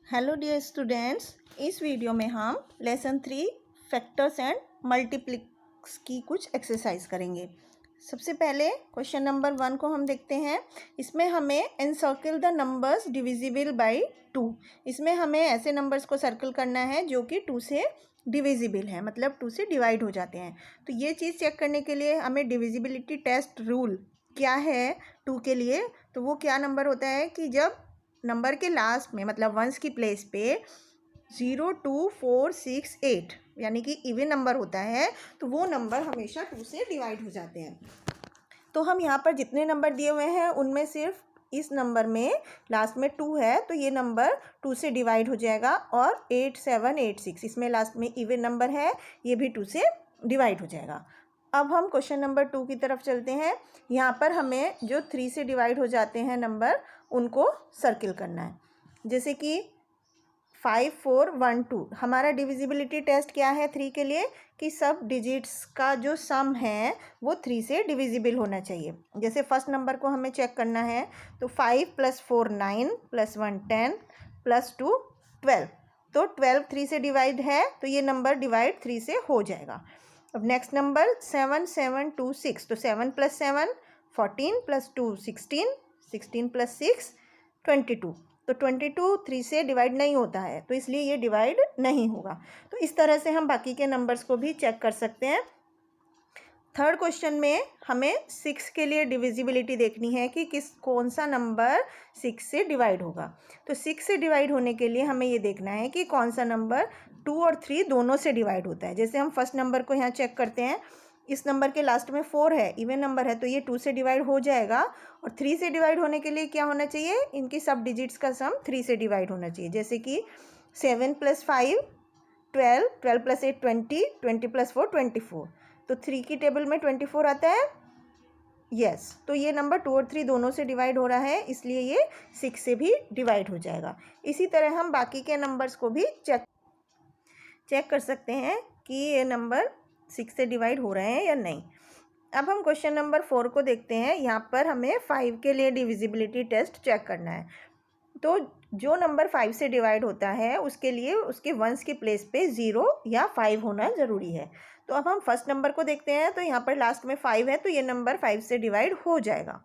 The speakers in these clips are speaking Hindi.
हेलो डियर स्टूडेंट्स, इस वीडियो में हम लेसन 3 फैक्टर्स एंड मल्टीप्लिक्स की कुछ एक्सरसाइज करेंगे। सबसे पहले क्वेश्चन नंबर 1 को हम देखते हैं। इसमें हमें encircle the numbers divisible by 2। इसमें हमें ऐसे नंबर्स को सर्कल करना है जो कि 2 से डिविजिबल है, मतलब 2 से डिवाइड हो जाते हैं। तो ये चीज़ चेक करने के लिए हमें डिविजिबिलिटी टेस्ट रूल क्या है 2 के लिए, तो वो क्या नंबर होता है कि जब नंबर के लास्ट में मतलब वंस की प्लेस पे 0, 2, 4, 6, 8 यानी कि इवन नंबर होता है तो वो नंबर हमेशा 2 से डिवाइड हो जाते हैं। तो हम यहाँ पर जितने नंबर दिए हुए हैं उनमें सिर्फ इस नंबर में लास्ट में 2 है तो ये नंबर 2 से डिवाइड हो जाएगा, और 8, 7, 8, 6 इसमें लास्ट में इवन नंबर है, ये भी 2 से डिवाइड हो जाएगा। अब हम क्वेश्चन नंबर 2 की तरफ चलते हैं। यहाँ पर हमें जो 3 से डिवाइड हो जाते हैं नंबर उनको सर्किल करना है। जैसे कि 5, 4, 1, 2 हमारा डिविजिबिलिटी टेस्ट क्या है 3 के लिए कि सब डिजिट्स का जो सम है वो 3 से डिविजिबल होना चाहिए। जैसे फर्स्ट नंबर को हमें चेक करना है तो 5 + 4 9 + 1 10 + 2 12, तो 12 3 से डिवाइड है तो ये नंबर डिवाइड 3 से हो जाएगा। अब नेक्स्ट नंबर 7, 7, 2, 6, तो 7 + 7 14 + 2 16, 16 + 6 22, तो 22 3 से डिवाइड नहीं होता है तो इसलिए ये डिवाइड नहीं होगा। तो इस तरह से हम बाकी के नंबर्स को भी चेक कर सकते हैं। थर्ड क्वेश्चन में हमें 6 के लिए डिविजिबिलिटी देखनी है कि कौन सा नंबर 6 से डिवाइड होगा। तो 6 से डिवाइड होने के लिए हमें ये देखना है कि कौन सा नंबर 2 और 3 दोनों से डिवाइड होता है। जैसे हम फर्स्ट नंबर को यहाँ चेक करते हैं, इस नंबर के लास्ट में 4 है, इवन नंबर है, तो ये 2 से डिवाइड हो जाएगा। और 3 से डिवाइड होने के लिए क्या होना चाहिए, इनकी सब डिजिट्स का सम 3 से डिवाइड होना चाहिए। जैसे कि 7 + 5 12, 12 + 8 20, 20 + 4 24, तो 3 की टेबल में 24 आता है। यस, तो ये नंबर 2 और 3 दोनों से डिवाइड हो रहा है, इसलिए ये 6 से भी डिवाइड हो जाएगा। इसी तरह हम बाकी के नंबर्स को भी चेक कर सकते हैं कि ये नंबर 6 से डिवाइड हो रहे हैं या नहीं। अब हम क्वेश्चन नंबर 4 को देखते हैं। यहाँ पर हमें 5 के लिए डिविजिबिलिटी टेस्ट चेक करना है। तो जो नंबर 5 से डिवाइड होता है उसके लिए उसके वंस की प्लेस पे 0 या 5 होना ज़रूरी है। तो अब हम फर्स्ट नंबर को देखते हैं, तो यहाँ पर लास्ट में 5 है तो ये नंबर 5 से डिवाइड हो जाएगा।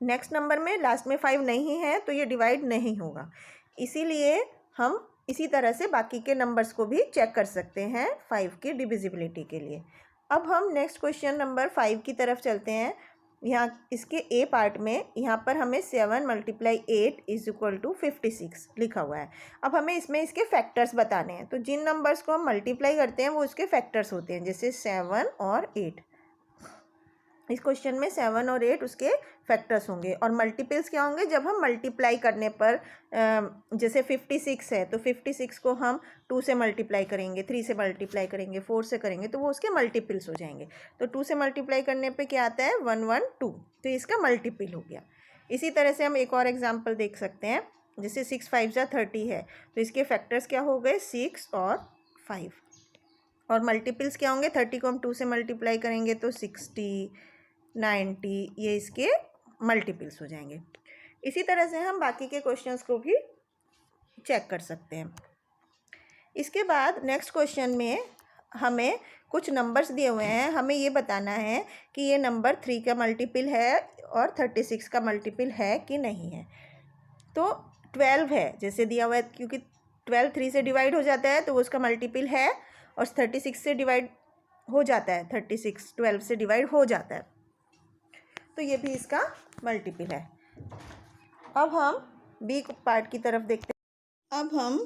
नेक्स्ट नंबर में लास्ट में 5 नहीं है तो ये डिवाइड नहीं होगा, इसीलिए हम इसी तरह से बाकी के नंबर्स को भी चेक कर सकते हैं 5 की डिविजिबिलिटी के लिए। अब हम नेक्स्ट क्वेश्चन नंबर 5 की तरफ चलते हैं। यहाँ इसके ए पार्ट में यहाँ पर हमें 7 × 8 = 56 लिखा हुआ है। अब हमें इसमें इसके फैक्टर्स बताने हैं, तो जिन नंबर्स को हम मल्टीप्लाई करते हैं वो उसके फैक्टर्स होते हैं, जैसे 7 और 8। इस क्वेश्चन में 7 और 8 उसके फैक्टर्स होंगे, और मल्टीपल्स क्या होंगे जब हम मल्टीप्लाई करने पर, जैसे 56 है तो 56 को हम 2 से मल्टीप्लाई करेंगे, 3 से मल्टीप्लाई करेंगे, 4 से करेंगे तो वो उसके मल्टीपल्स हो जाएंगे। तो 2 से मल्टीप्लाई करने पे क्या आता है 1, 1, 2, तो इसका मल्टीपल हो गया। इसी तरह से हम एक और एग्जाम्पल देख सकते हैं, जैसे 6, 5 × 30 है तो इसके फैक्टर्स क्या हो गए 6 और 5, और मल्टीपल्स क्या होंगे 30 को हम 2 से मल्टीप्लाई करेंगे तो 60, 90, ये इसके मल्टीपल्स हो जाएंगे। इसी तरह से हम बाकी के क्वेश्चंस को भी चेक कर सकते हैं। इसके बाद नेक्स्ट क्वेश्चन में हमें कुछ नंबर्स दिए हुए हैं, हमें ये बताना है कि ये नंबर 3 का मल्टीपल है और 36 का मल्टीपल है कि नहीं है। तो 12 है जैसे दिया हुआ है, क्योंकि 12 3 से डिवाइड हो जाता है तो वो उसका मल्टीपल है, और 36 से डिवाइड हो जाता है, 36 12 से डिवाइड हो जाता है, तो ये भी इसका मल्टीपल है। अब हम बी पार्ट की तरफ देखते हैं। अब हम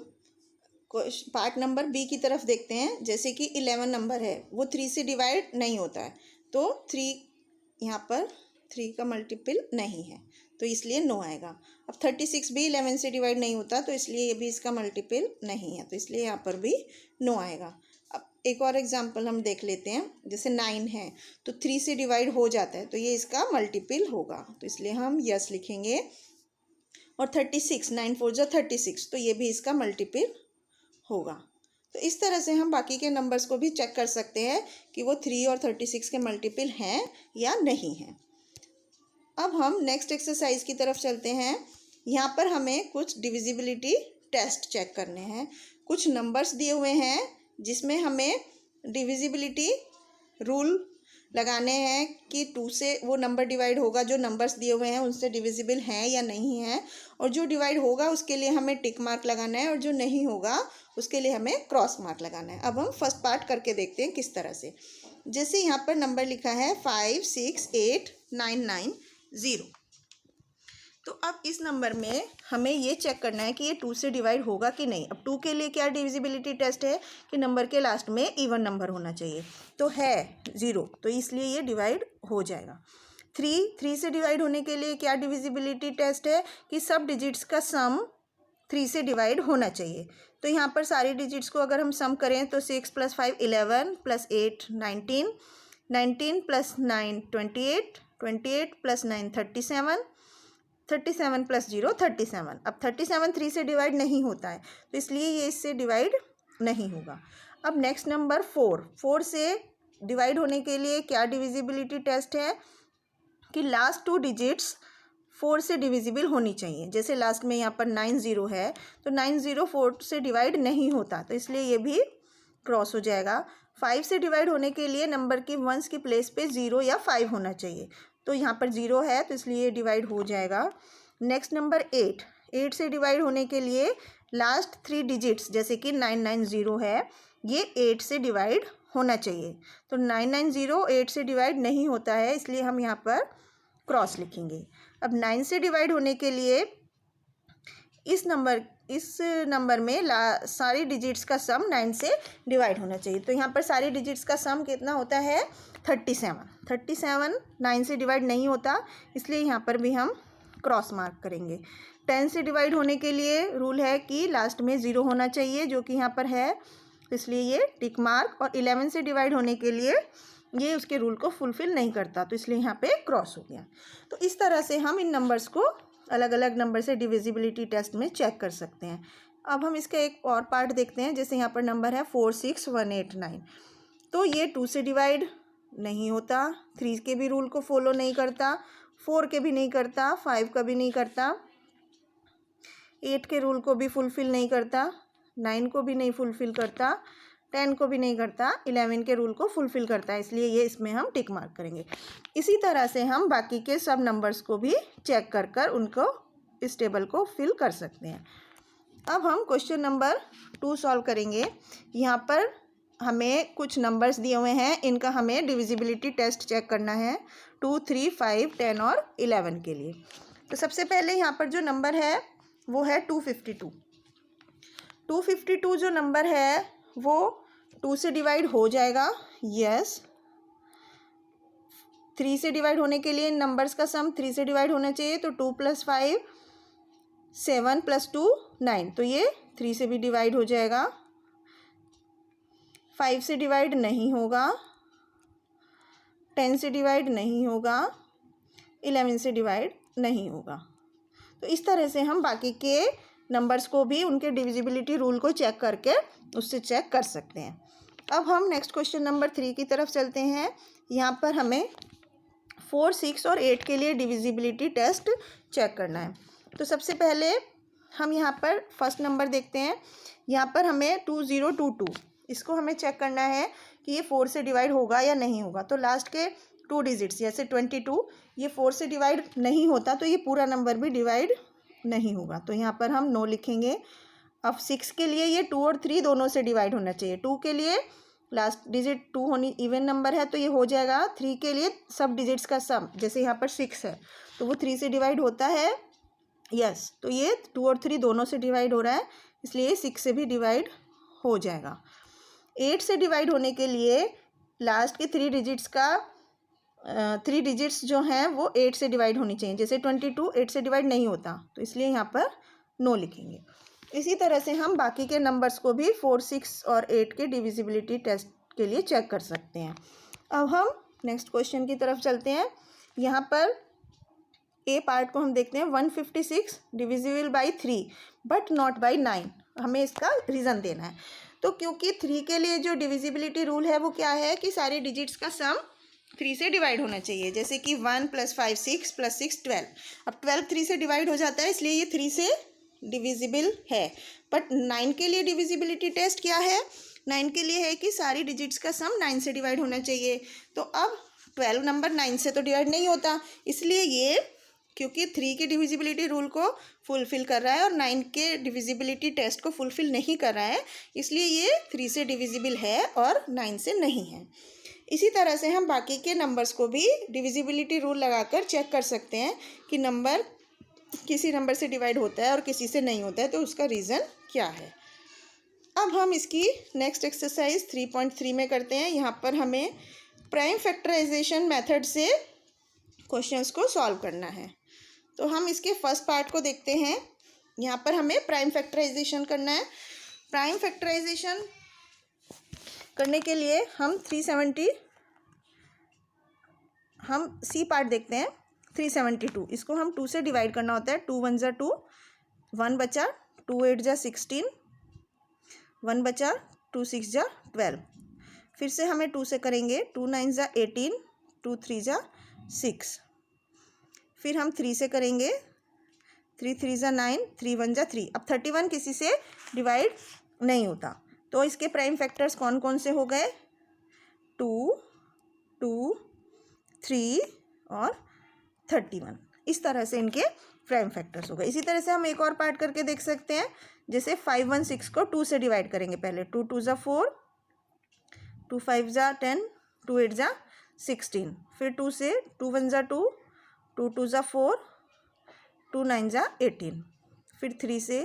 पार्ट नंबर बी की तरफ देखते हैं। जैसे कि 11 नंबर है वो 3 से डिवाइड नहीं होता है, तो 3 यहाँ पर 3 का मल्टीपल नहीं है तो इसलिए नो आएगा। अब 36 भी 11 से डिवाइड नहीं होता तो इसलिए ये भी इसका मल्टीपल नहीं है, तो इसलिए यहाँ पर भी नो आएगा। अब एक और एग्जांपल हम देख लेते हैं, जैसे 9 है तो 3 से डिवाइड हो जाता है तो ये इसका मल्टीपल होगा, तो इसलिए हम यस लिखेंगे। और 36 9 4 × 36, तो ये भी इसका मल्टीपल होगा। तो इस तरह से हम बाकी के नंबर्स को भी चेक कर सकते हैं कि वो 3 और 36 के मल्टीपल हैं या नहीं हैं। अब हम नेक्स्ट एक्सरसाइज की तरफ चलते हैं। यहाँ पर हमें कुछ डिविजिबिलिटी टेस्ट चेक करने हैं। कुछ नंबर्स दिए हुए हैं जिसमें हमें डिविजिबिलिटी रूल लगाने हैं कि 2 से वो नंबर डिवाइड होगा जो नंबर्स दिए हुए हैं उनसे डिविजिबल हैं या नहीं है, और जो डिवाइड होगा उसके लिए हमें टिक मार्क लगाना है और जो नहीं होगा उसके लिए हमें क्रॉस मार्क लगाना है। अब हम फर्स्ट पार्ट करके देखते हैं किस तरह से। जैसे यहाँ पर नंबर लिखा है 5 6 8 9 9 0, तो अब इस नंबर में हमें ये चेक करना है कि ये 2 से डिवाइड होगा कि नहीं। अब 2 के लिए क्या डिविजिबिलिटी टेस्ट है कि नंबर के लास्ट में इवन नंबर होना चाहिए, तो है 0, तो इसलिए ये डिवाइड हो जाएगा। 3 से डिवाइड होने के लिए क्या डिविजिबिलिटी टेस्ट है कि सब डिजिट्स का सम 3 से डिवाइड होना चाहिए। तो यहाँ पर सारी डिजिट्स को अगर हम सम करें तो 6 + 5 11 + 8 19, 19 + 9 28, 28 + 9 37, 37 + 0 37। अब 37 3 से डिवाइड नहीं होता है, तो इसलिए ये इससे डिवाइड नहीं होगा। अब नेक्स्ट नंबर 4 से डिवाइड होने के लिए क्या डिविजिबिलिटी टेस्ट है कि लास्ट 2 डिजिट्स 4 से डिविजिबल होनी चाहिए। जैसे लास्ट में यहाँ पर 90 है, तो 90 4 से डिवाइड नहीं होता, तो इसलिए ये भी क्रॉस हो जाएगा। 5 से डिवाइड होने के लिए नंबर की वंस की प्लेस पे 0 या 5 होना चाहिए, तो यहाँ पर 0 है, तो इसलिए डिवाइड हो जाएगा। नेक्स्ट नंबर 8 से डिवाइड होने के लिए लास्ट 3 डिजिट्स जैसे कि 990 है, ये 8 से डिवाइड होना चाहिए, तो 990 8 से डिवाइड नहीं होता है, इसलिए हम यहाँ पर क्रॉस लिखेंगे। अब 9 से डिवाइड होने के लिए इस नंबर में सारी डिजिट्स का सम 9 से डिवाइड होना चाहिए, तो यहाँ पर सारी डिजिट्स का सम कितना होता है 37 9 से डिवाइड नहीं होता, इसलिए यहाँ पर भी हम क्रॉस मार्क करेंगे। 10 से डिवाइड होने के लिए रूल है कि लास्ट में 0 होना चाहिए, जो कि यहाँ पर है, इसलिए ये टिक मार्क। और 11 से डिवाइड होने के लिए ये उसके रूल को फुलफिल नहीं करता, तो इसलिए यहाँ पे क्रॉस हो गया। तो इस तरह से हम इन नंबर्स को अलग अलग नंबर से डिविजिबिलिटी टेस्ट में चेक कर सकते हैं। अब हम इसका एक और पार्ट देखते हैं। जैसे यहाँ पर नंबर है 4 6 1 8 9, तो ये 2 से डिवाइड नहीं होता, 3 के भी रूल को फॉलो नहीं करता, 4 के भी नहीं करता, 5 का भी नहीं करता, 8 के रूल को भी फुलफिल नहीं करता, 9 को भी नहीं फुलफिल करता, 10 को भी नहीं करता, 11 के रूल को फुलफिल करता है, इसलिए ये इसमें हम टिक मार्क करेंगे। इसी तरह से हम बाकी के सब नंबर्स को भी चेक कर उनको इस टेबल को फिल कर सकते हैं। अब हम क्वेश्चन नंबर 2 सॉल्व करेंगे। यहाँ पर हमें कुछ नंबर्स दिए हुए हैं, इनका हमें डिविजिबिलिटी टेस्ट चेक करना है 2 3 5 10 और 11 के लिए। तो सबसे पहले यहाँ पर जो नंबर है वो है 252। 252 जो नंबर है वो 2 से डिवाइड हो जाएगा, यस। 3 से डिवाइड होने के लिए नंबर्स का सम 3 से डिवाइड होना चाहिए, तो 2 + 5 7 + 2 9, तो ये 3 से भी डिवाइड हो जाएगा। 5 से डिवाइड नहीं होगा, 10 से डिवाइड नहीं होगा, 11 से डिवाइड नहीं होगा। तो इस तरह से हम बाकी के नंबर्स को भी उनके डिविजिबिलिटी रूल को चेक करके उससे चेक कर सकते हैं। अब हम नेक्स्ट क्वेश्चन नंबर 3 की तरफ चलते हैं। यहाँ पर हमें 4 6 और 8 के लिए डिविजिबिलिटी टेस्ट चेक करना है। तो सबसे पहले हम यहाँ पर फर्स्ट नंबर देखते हैं। यहाँ पर हमें 2022, इसको हमें चेक करना है कि ये 4 से डिवाइड होगा या नहीं होगा। तो लास्ट के 2 डिजिट्स जैसे 22, ये 4 से डिवाइड नहीं होता, तो ये पूरा नंबर भी डिवाइड नहीं होगा, तो यहाँ पर हम नो लिखेंगे। अब 6 के लिए ये 2 और 3 दोनों से डिवाइड होना चाहिए। 2 के लिए लास्ट डिजिट 2 होनी इवन नंबर है, तो ये हो जाएगा। 3 के लिए सब डिजिट्स का सम, जैसे यहाँ पर 6 है, तो वो 3 से डिवाइड होता है, यस। तो ये 2 और 3 दोनों से डिवाइड हो रहा है, इसलिए 6 से भी डिवाइड हो जाएगा। 8 से डिवाइड होने के लिए लास्ट के 3 डिजिट्स जो हैं वो 8 से डिवाइड होनी चाहिए, जैसे 22 8 से डिवाइड नहीं होता, तो इसलिए यहाँ पर नो लिखेंगे। इसी तरह से हम बाकी के नंबर्स को भी 4 6 और 8 के डिविजिबिलिटी टेस्ट के लिए चेक कर सकते हैं। अब हम नेक्स्ट क्वेश्चन की तरफ चलते हैं। यहाँ पर ए पार्ट को हम देखते हैं। 156 divisible by 3 but not by 9, हमें इसका रीज़न देना है। तो क्योंकि 3 के लिए जो डिविजिबिलिटी रूल है वो क्या है कि सारे डिजिट्स का सम 3 से डिवाइड होना चाहिए। जैसे कि 1 + 5 6 + 6 12। अब 12 3 से डिवाइड हो जाता है, इसलिए ये 3 से डिविजिबल है। बट 9 के लिए डिविजिबिलिटी टेस्ट क्या है? 9 के लिए है कि सारी डिजिट्स का सम 9 से डिवाइड होना चाहिए। तो अब 12 नंबर 9 से तो डिवाइड नहीं होता, इसलिए ये क्योंकि 3 के डिविजिबिलिटी रूल को फुलफ़िल कर रहा है और 9 के डिविजिबिलिटी टेस्ट को फुलफ़िल नहीं कर रहा है, इसलिए ये 3 से डिविजिबल है और 9 से नहीं है। इसी तरह से हम बाकी के नंबर्स को भी डिविजिबिलिटी रूल लगाकर चेक कर सकते हैं कि नंबर किसी नंबर से डिवाइड होता है और किसी से नहीं होता है, तो उसका रीज़न क्या है। अब हम इसकी नेक्स्ट एक्सरसाइज 3.3 में करते हैं। यहाँ पर हमें प्राइम फैक्टराइजेशन मेथड से क्वेश्चंस को सॉल्व करना है। तो हम इसके फर्स्ट पार्ट को देखते हैं। यहाँ पर हमें प्राइम फैक्टराइजेशन करना है। प्राइम फैक्टराइजेशन करने के लिए हम सी पार्ट देखते हैं। 372 इसको हम 2 से डिवाइड करना होता है। 2 × 1 = 2, 1 बचा, 2 × 8 = 16, 1 बचा, 2 × 6 = 12। फिर से हमें 2 से करेंगे। 2 × 9 = 18, 2 × 3 = 6। फिर हम 3 से करेंगे। 3 × 3 = 9, 3 × 1 = 3। अब 31 किसी से डिवाइड नहीं होता, तो इसके प्राइम फैक्टर्स कौन कौन से हो गए? 2, 2, 3 और 31। इस तरह से इनके प्राइम फैक्टर्स हो गए। इसी तरह से हम एक और पार्ट करके देख सकते हैं। जैसे 5 1 6 को 2 से डिवाइड करेंगे। पहले 2 × 2 = 4, 2 × 5 = 10, 2 × 8 = 16। फिर 2 से 2 × 1 = 2, 2 × 2 = 4, 2 × 9 = 18। फिर 3 से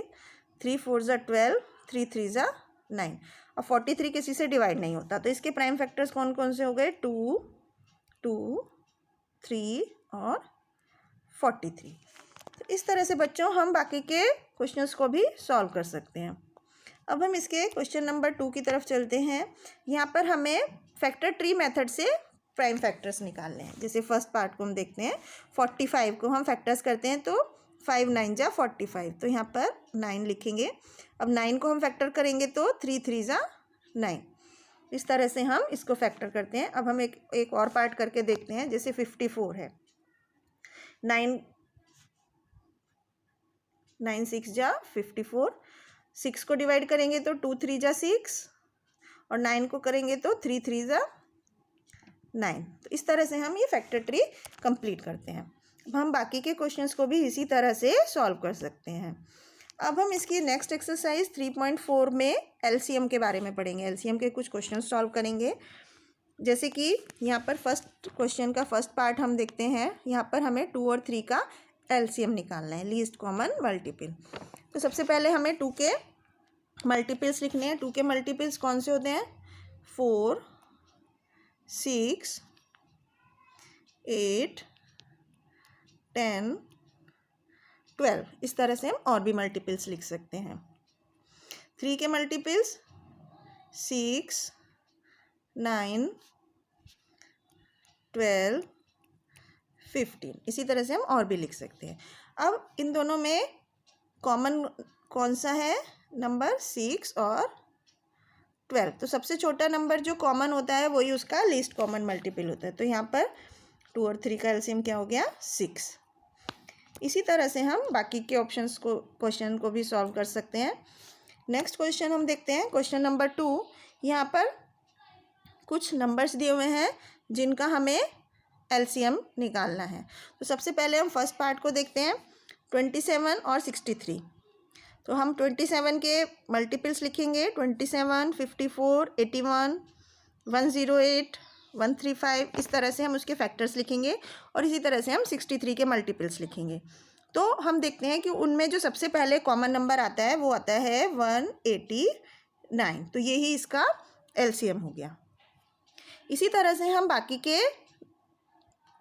3 × 4 = 12, 3 × 3 = 9। अब 43 किसी से डिवाइड नहीं होता, तो इसके प्राइम फैक्टर्स कौन कौन से हो गए? 2, 2, 3 और 43। तो इस तरह से बच्चों हम बाकी के क्वेश्चंस को भी सॉल्व कर सकते हैं। अब हम इसके क्वेश्चन नंबर 2 की तरफ चलते हैं। यहाँ पर हमें फैक्टर ट्री मेथड से प्राइम फैक्टर्स निकालने हैं। जैसे फर्स्ट पार्ट को हम देखते हैं। 45 को हम फैक्टर्स करते हैं, तो 5 × 9 = 45। तो यहाँ पर 9 लिखेंगे। अब 9 को हम फैक्टर करेंगे तो 3 × 3 = 9। इस तरह से हम इसको फैक्टर करते हैं। अब हम एक और पार्ट करके देखते हैं। जैसे 54 है। 9 × 6 = 54। 6 को डिवाइड करेंगे तो 2 × 3 = 6 और 9 को करेंगे तो 3 × 3 = 9। तो इस तरह से हम ये फैक्टर ट्री कंप्लीट करते हैं। अब हम बाकी के क्वेश्चंस को भी इसी तरह से सॉल्व कर सकते हैं। अब हम इसकी नेक्स्ट एक्सरसाइज 3.4 में एलसीएम के बारे में पढ़ेंगे। एलसीएम के कुछ क्वेश्चन सॉल्व करेंगे। जैसे कि यहाँ पर फर्स्ट क्वेश्चन का फर्स्ट पार्ट हम देखते हैं। यहाँ पर हमें 2 और 3 का एलसीएम निकालना है, लीस्ट कॉमन मल्टीपल। तो सबसे पहले हमें 2 के मल्टीपल्स लिखने हैं। 2 के मल्टीपल्स कौन से होते हैं? 4, 6, 8, 10, 12। इस तरह से हम और भी मल्टीपल्स लिख सकते हैं। 3 के मल्टीपल्स 6, 9, 12, 15। इसी तरह से हम और भी लिख सकते हैं। अब इन दोनों में कॉमन कौन सा है? नंबर 6 और 12। तो सबसे छोटा नंबर जो कॉमन होता है वही उसका लीस्ट कॉमन मल्टीपल होता है। तो यहाँ पर 2 और 3 का एलसीएम क्या हो गया? 6। इसी तरह से हम बाकी के क्वेश्चन को भी सॉल्व कर सकते हैं। नेक्स्ट क्वेश्चन हम देखते हैं। Question number 2। यहाँ पर कुछ नंबर्स दिए हुए हैं जिनका हमें एलसीएम निकालना है। तो सबसे पहले हम फर्स्ट पार्ट को देखते हैं। 27 और 63। तो हम 27 के मल्टीपल्स लिखेंगे। 27, 54, 81, 108, 135। इस तरह से हम उसके फैक्टर्स लिखेंगे और इसी तरह से हम 63 के मल्टीपल्स लिखेंगे। तो हम देखते हैं कि उनमें जो सबसे पहले कॉमन नंबर आता है वो आता है 189। तो यही इसका एलसीएम हो गया। इसी तरह से हम बाकी के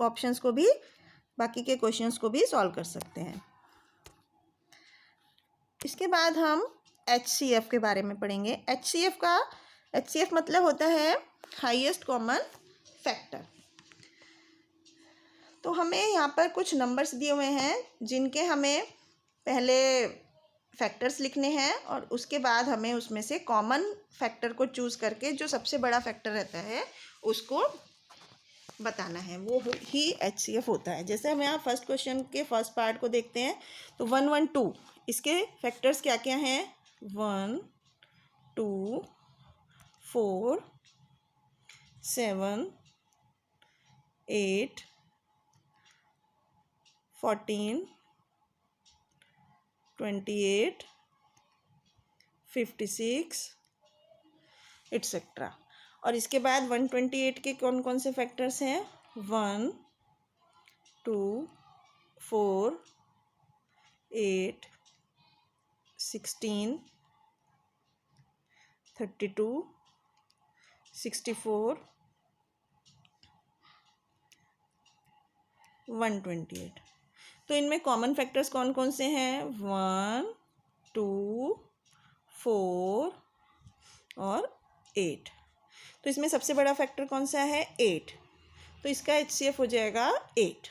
ऑप्शंस को भी, बाकी के क्वेश्चंस को भी सॉल्व कर सकते हैं। इसके बाद हम HCF के बारे में पढ़ेंगे। HCF मतलब होता है हाईएस्ट कॉमन फैक्टर। तो हमें यहाँ पर कुछ नंबर्स दिए हुए हैं जिनके हमें पहले फैक्टर्स लिखने हैं और उसके बाद हमें उसमें से कॉमन फैक्टर को चूज़ करके जो सबसे बड़ा फैक्टर रहता है उसको बताना है, वो ही HCF होता है। जैसे हम यहाँ फर्स्ट क्वेश्चन के फर्स्ट पार्ट को देखते हैं तो 1 1 2 इसके फैक्टर्स क्या क्या हैं? 1 2 4 7 8 14 28 56 एट्सेट्रा। और इसके बाद 128 के कौन कौन से फैक्टर्स हैं? 1 2 4 8 16 32 64 128। तो इनमें कॉमन फैक्टर्स कौन कौन से हैं? 1 2 4 और 8। तो इसमें सबसे बड़ा फैक्टर कौन सा है? 8। तो इसका HCF हो जाएगा 8।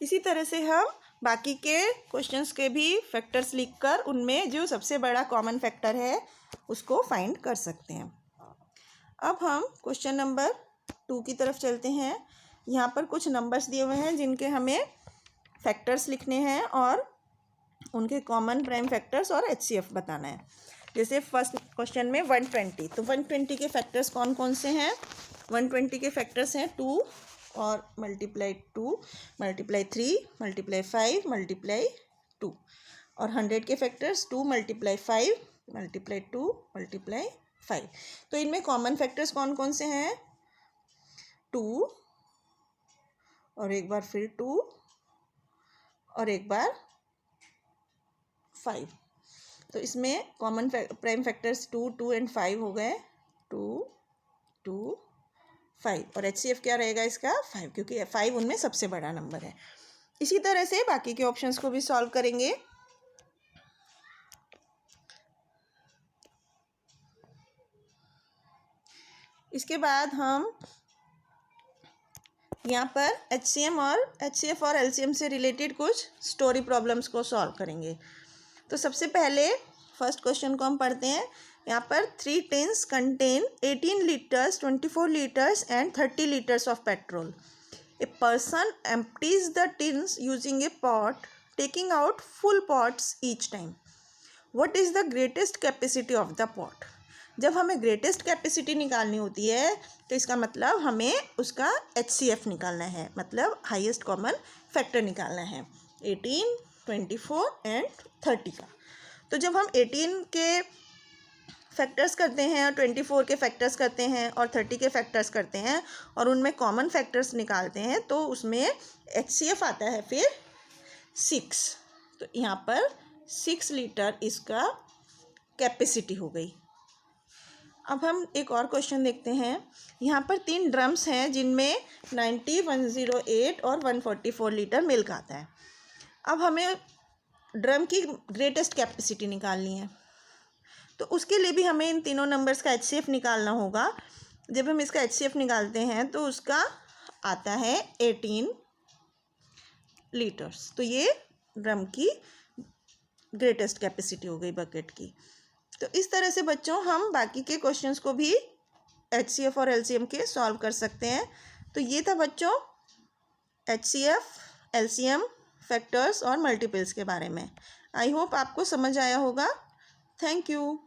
इसी तरह से हम बाकी के क्वेश्चंस के भी फैक्टर्स लिखकर उनमें जो सबसे बड़ा कॉमन फैक्टर है उसको फाइंड कर सकते हैं। अब हम क्वेश्चन नंबर 2 की तरफ चलते हैं। यहाँ पर कुछ नंबर्स दिए हुए हैं जिनके हमें फैक्टर्स लिखने हैं और उनके कॉमन प्राइम फैक्टर्स और HCF बताना है। जैसे फर्स्ट क्वेश्चन में 120, तो 120 के फैक्टर्स कौन कौन से हैं? 120 के फैक्टर्स हैं 2 और मल्टीप्लाई 2 मल्टीप्लाई 3 मल्टीप्लाई 5 मल्टीप्लाई 2। और 100 के फैक्टर्स 2 मल्टीप्लाई 5 मल्टीप्लाई 2 मल्टीप्लाई 5। तो इनमें कॉमन फैक्टर्स कौन कौन से हैं? 2 और एक बार फिर 2 और एक बार 5। तो इसमें कॉमन प्राइम फैक्टर्स 2 2 एंड 5 हो गए। 2 2 5 और HCF क्या रहेगा इसका? 5, क्योंकि 5 उनमें सबसे बड़ा नंबर है। इसी तरह से बाकी के ऑप्शंस को भी सॉल्व करेंगे। इसके बाद हम यहाँ पर HCF और LCM से रिलेटेड कुछ स्टोरी प्रॉब्लम्स को सॉल्व करेंगे। तो सबसे पहले फर्स्ट क्वेश्चन को हम पढ़ते हैं। यहाँ पर 3 tins contain 18 litres 24 litres and 30 litres of petrol. A person empties the tins using a pot taking out full pots each time. What is the greatest capacity of the pot? जब हमें ग्रेटेस्ट कैपेसिटी निकालनी होती है तो इसका मतलब हमें उसका HCF निकालना है, मतलब हाईएस्ट कॉमन फैक्टर निकालना है 18 24 एंड 30 का। तो जब हम 18 के फैक्टर्स करते हैं और 24 के फैक्टर्स करते हैं और 30 के फैक्टर्स करते हैं और उनमें कॉमन फैक्टर्स निकालते हैं तो उसमें HCF आता है फिर 6। तो यहाँ पर 6 लीटर इसका कैपेसिटी हो गई। अब हम एक और क्वेश्चन देखते हैं। यहाँ पर 3 ड्रम्स हैं जिनमें 90 108 और 144 लीटर मिल्क आता है। अब हमें ड्रम की ग्रेटेस्ट कैपेसिटी निकालनी है, तो उसके लिए भी हमें इन तीनों नंबर्स का HCF निकालना होगा। जब हम इसका HCF निकालते हैं तो उसका आता है 18 लीटर्स। तो ये ड्रम की ग्रेटेस्ट कैपेसिटी हो गई बकेट की। तो इस तरह से बच्चों हम बाकी के क्वेश्चंस को भी HCF और LCM के सॉल्व कर सकते हैं। तो ये था बच्चों HCF, LCM, फैक्टर्स और मल्टीपल्स के बारे में। आई होप आपको समझ आया होगा। Thank you.